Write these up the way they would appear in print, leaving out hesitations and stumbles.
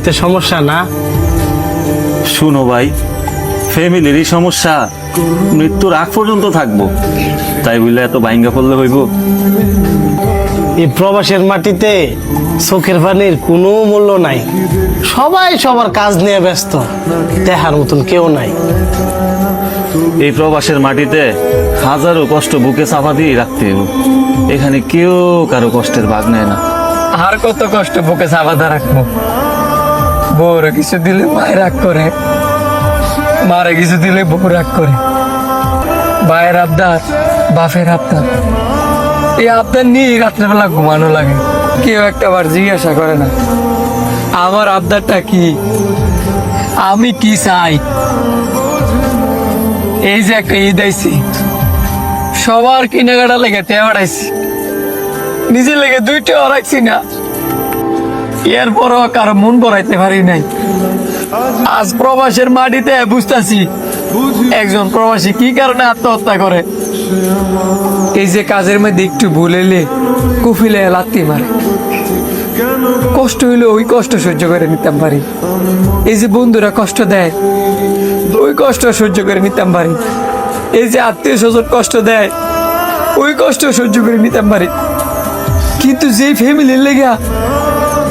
ফ্যামিলিতে সমস্যা না? শুনো ভাই, ফ্যামিলিরই সমস্যা মৃত্যুর আগ পর্যন্ত থাকবো, তাই বলে এত ভাঙ্গা পড়লে হইব? এই প্রবাসের মাটিতে চোখের পানির কোনো মূল্য নাই। সবাই সবার কাজ নিয়ে ব্যস্ত, দেখার মতন কেউ নাই। এই প্রবাসের মাটিতে হাজারো কষ্ট বুকে চাপা দিয়ে রাখতে হইব, এখানে কেউ কারো কষ্টের ভাগ নেয় না। আর কত কষ্ট বুকে চাপাতে রাখবো? বউরে কিছু দিলে মায়ের রাগ করে, মারে কিছু দিলে বউ রাগ করে, ভাইয়ের আবদার, বাপের আবদার, এই আবদার নিয়ে রাত্রেবেলা ঘুমানো লাগে। কেউ একটা বার জিজ্ঞাসা করে না আমার আবদারটা কি, আমি কি চাই। এই যে একটা ঈদ আইছি, সবার কেনাকাটা লেগে টেয়া বাড়াইছি, নিজের লেগে 2টা রাখছি না, এরপরও কারো মন ভরাইতে পারি নাই। আজ প্রবাসের মাটিতে বুঝতেছি একজন প্রবাসী কি কারণে আত্মহত্যা করে। এই যে কাজের মধ্যে একটু ভুল হইলে কুফিলে লাত্তি মারে, কষ্ট হইলে ওই কষ্ট সহ্য করে নিতাম পারি। এই যে বন্ধুরা কষ্ট দেয়, ওই কষ্ট সহ্য করে নিতাম পারি। এই যে আত্মীয় স্বজন কষ্ট দেয়, ওই কষ্ট সহ্য করে নিতাম পারি। কিন্তু যেই ফ্যামিলির লেগা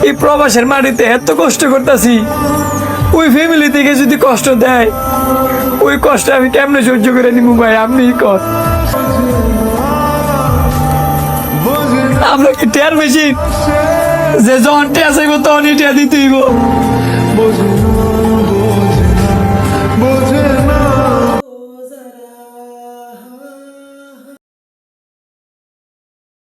এই প্রবাসের মাটিতে এত কষ্ট করতেছি, ওই ফ্যামিলি থেকে যদি কষ্ট দেয়, ওই কষ্ট আমি কেমনে সহ্য করে নিবো ভাই? আপনি কর, আমরা কি টেয়ার মেশিন যে যখন টেয়া চাইবো তখনই টেয়া দিতে হইব?